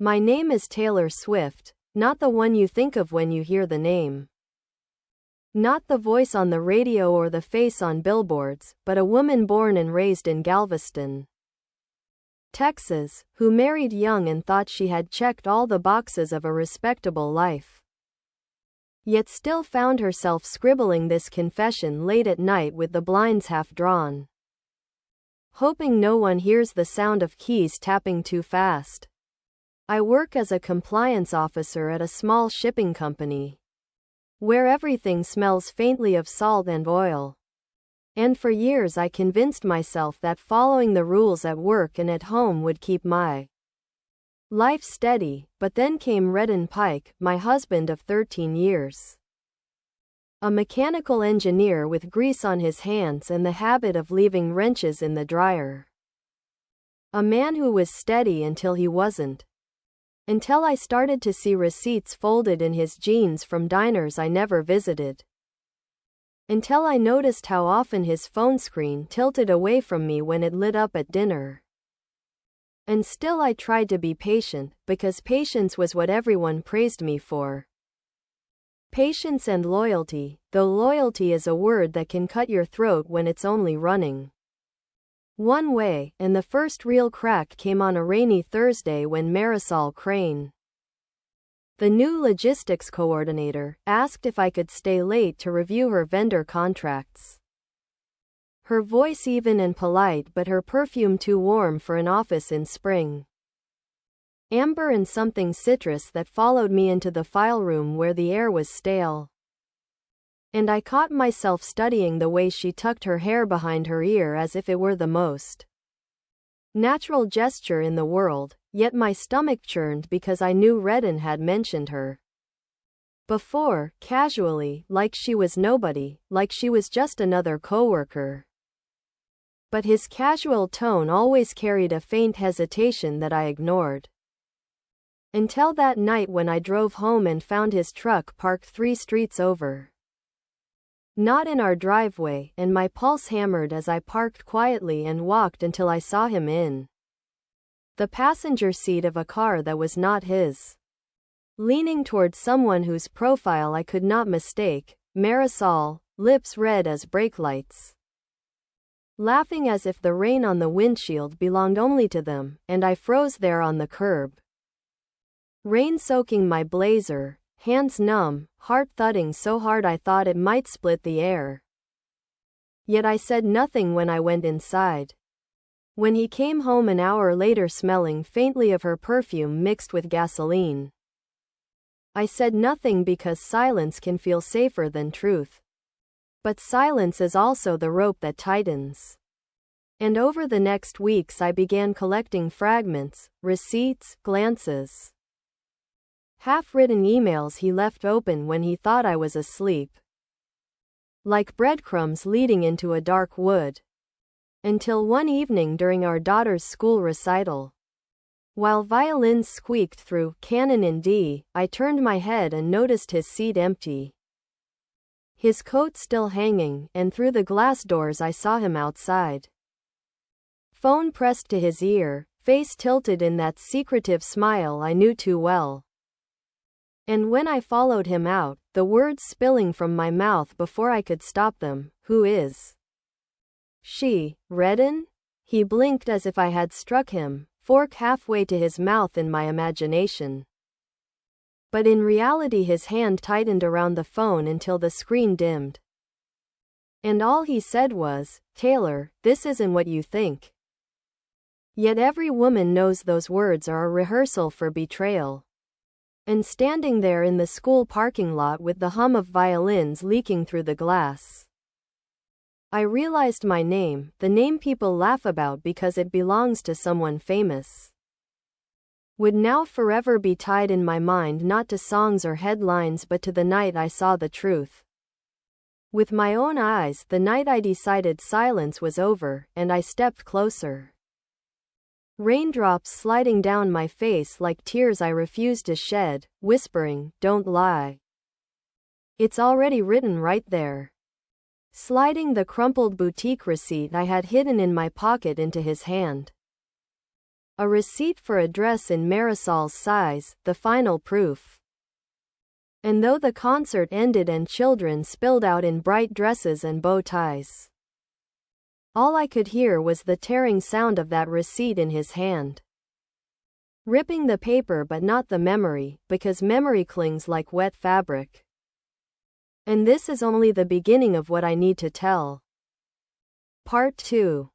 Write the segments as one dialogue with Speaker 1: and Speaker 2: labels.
Speaker 1: My name is Taylor Swift, not the one you think of when you hear the name. Not the voice on the radio or the face on billboards, but a woman born and raised in Galveston, Texas, who married young and thought she had checked all the boxes of a respectable life, yet still found herself scribbling this confession late at night with the blinds half drawn, hoping no one hears the sound of keys tapping too fast. I work as a compliance officer at a small shipping company, where everything smells faintly of salt and oil. And for years I convinced myself that following the rules at work and at home would keep my life steady, but then came Redden Pike, my husband of 13 years. A mechanical engineer with grease on his hands and the habit of leaving wrenches in the dryer. A man who was steady until he wasn't. Until I started to see receipts folded in his jeans from diners I never visited. Until I noticed how often his phone screen tilted away from me when it lit up at dinner. And still I tried to be patient, because patience was what everyone praised me for. Patience and loyalty, though loyalty is a word that can cut your throat when it's only running one way, and the first real crack came on a rainy Thursday when Marisol Crane, the new logistics coordinator, asked if I could stay late to review her vendor contracts. Her voice even and polite, but her perfume too warm for an office in spring. Amber and something citrus that followed me into the file room where the air was stale. And I caught myself studying the way she tucked her hair behind her ear as if it were the most natural gesture in the world, yet my stomach churned because I knew Redden had mentioned her before, casually, like she was nobody, like she was just another coworker. But his casual tone always carried a faint hesitation that I ignored. Until that night when I drove home and found his truck parked 3 streets over. Not in our driveway, and my pulse hammered as I parked quietly and walked until I saw him in the passenger seat of a car that was not his, leaning towards someone whose profile I could not mistake, Marisol, lips red as brake lights, laughing as if the rain on the windshield belonged only to them, and I froze there on the curb. Rain soaking my blazer, hands numb, heart thudding so hard I thought it might split the air. Yet I said nothing when I went inside. When he came home an hour later smelling faintly of her perfume mixed with gasoline, I said nothing because silence can feel safer than truth. But silence is also the rope that tightens. And over the next weeks I began collecting fragments, receipts, glances, half-written emails he left open when he thought I was asleep, like breadcrumbs leading into a dark wood. Until one evening during our daughter's school recital, while violins squeaked through Canon in D, I turned my head and noticed his seat empty, his coat still hanging, and through the glass doors I saw him outside. Phone pressed to his ear, face tilted in that secretive smile I knew too well. And when I followed him out, the words spilling from my mouth before I could stop them, "Who is she, Redden?" He blinked as if I had struck him, fork halfway to his mouth in my imagination. But in reality his hand tightened around the phone until the screen dimmed. And all he said was, "Taylor, this isn't what you think." Yet every woman knows those words are a rehearsal for betrayal. And standing there in the school parking lot with the hum of violins leaking through the glass, I realized my name, the name people laugh about because it belongs to someone famous, would now forever be tied in my mind not to songs or headlines but to the night I saw the truth. With my own eyes, the night I decided silence was over, and I stepped closer. Raindrops sliding down my face like tears I refused to shed, whispering, "Don't lie. It's already written right there." Sliding the crumpled boutique receipt I had hidden in my pocket into his hand. A receipt for a dress in Marisol's size, the final proof. And though the concert ended and children spilled out in bright dresses and bow ties, all I could hear was the tearing sound of that receipt in his hand. Ripping the paper but not the memory, because memory clings like wet fabric. And this is only the beginning of what I need to tell. Part 2.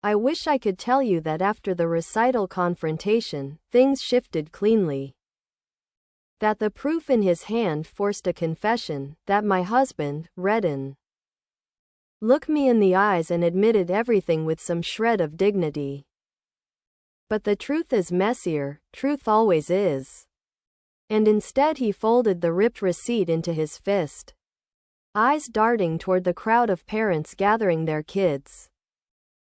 Speaker 1: I wish I could tell you that after the recital confrontation, things shifted cleanly. That the proof in his hand forced a confession, that my husband, Redden, looked me in the eyes and admitted everything with some shred of dignity. But the truth is messier, truth always is. And instead he folded the ripped receipt into his fist, eyes darting toward the crowd of parents gathering their kids,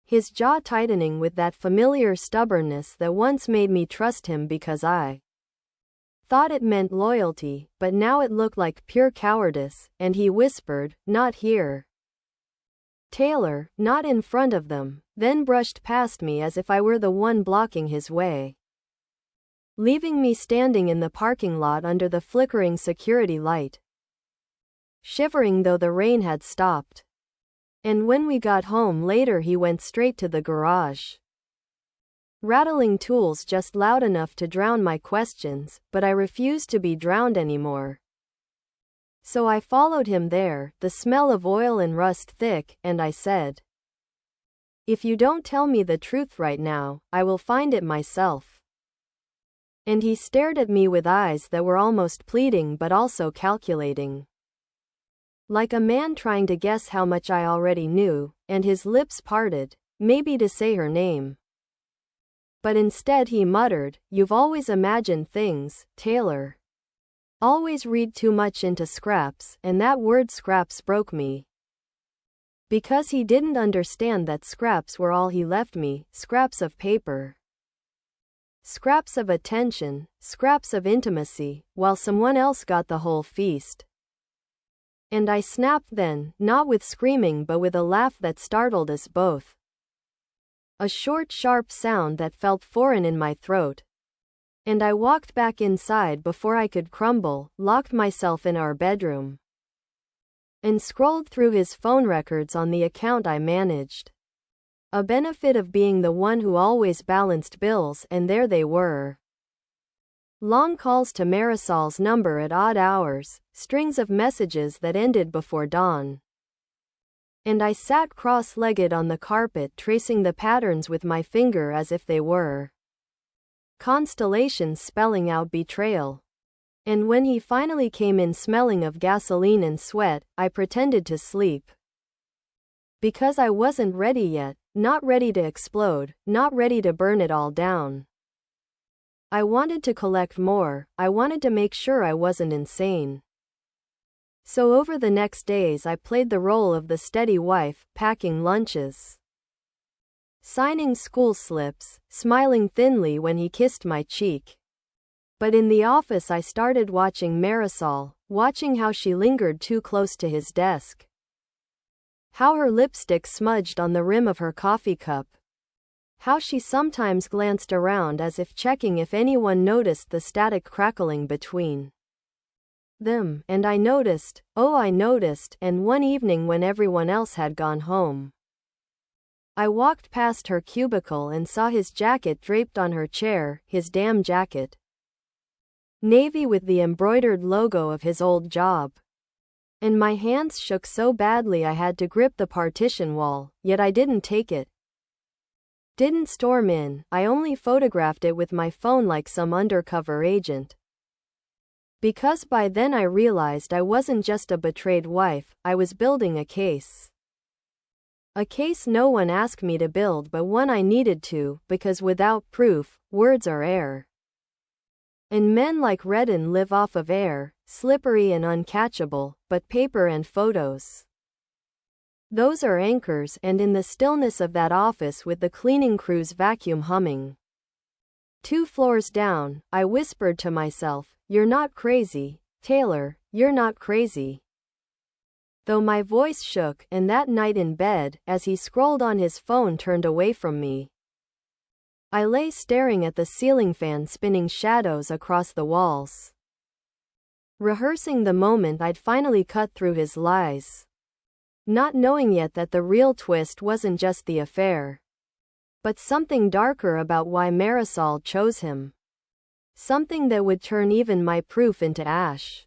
Speaker 1: his jaw tightening with that familiar stubbornness that once made me trust him because I thought it meant loyalty, but now it looked like pure cowardice, and he whispered, "Not here, Taylor," not in front of them, then brushed past me as if I were the one blocking his way, leaving me standing in the parking lot under the flickering security light, shivering though the rain had stopped. And when we got home later he went straight to the garage, rattling tools just loud enough to drown my questions, but I refused to be drowned anymore. So I followed him there, the smell of oil and rust thick, and I said, "If you don't tell me the truth right now, I will find it myself." And he stared at me with eyes that were almost pleading but also calculating, like a man trying to guess how much I already knew, and his lips parted, maybe to say her name. But instead he muttered, "You've always imagined things, Taylor. Always read too much into scraps," and that word scraps broke me. Because he didn't understand that scraps were all he left me, scraps of paper. Scraps of attention, scraps of intimacy, while someone else got the whole feast. And I snapped then, not with screaming but with a laugh that startled us both. A short, sharp sound that felt foreign in my throat. And I walked back inside before I could crumble, locked myself in our bedroom, and scrolled through his phone records on the account I managed. A benefit of being the one who always balanced bills, and there they were. Long calls to Marisol's number at odd hours, strings of messages that ended before dawn. And I sat cross-legged on the carpet tracing the patterns with my finger as if they were constellations spelling out betrayal. And when he finally came in smelling of gasoline and sweat, I pretended to sleep. Because I wasn't ready yet, not ready to explode, not ready to burn it all down. I wanted to collect more, I wanted to make sure I wasn't insane. So over the next days I played the role of the steady wife, packing lunches, signing school slips, smiling thinly when he kissed my cheek. But in the office I started watching Marisol, watching how she lingered too close to his desk, how her lipstick smudged on the rim of her coffee cup, how she sometimes glanced around as if checking if anyone noticed the static crackling between them. And I noticed, and one evening when everyone else had gone home, I walked past her cubicle and saw his jacket draped on her chair, his damn jacket. Navy with the embroidered logo of his old job. And my hands shook so badly I had to grip the partition wall, yet I didn't take it. Didn't storm in, I only photographed it with my phone like some undercover agent. Because by then I realized I wasn't just a betrayed wife, I was building a case. A case no one asked me to build but one I needed to, because without proof, words are air. And men like Redden live off of air, slippery and uncatchable, but paper and photos, those are anchors. And in the stillness of that office with the cleaning crew's vacuum humming 2 floors down, I whispered to myself, "You're not crazy, Taylor, you're not crazy." Though my voice shook, and that night in bed, as he scrolled on his phone turned away from me, I lay staring at the ceiling fan spinning shadows across the walls, rehearsing the moment I'd finally cut through his lies, not knowing yet that the real twist wasn't just the affair, but something darker about why Marisol chose him. Something that would turn even my proof into ash.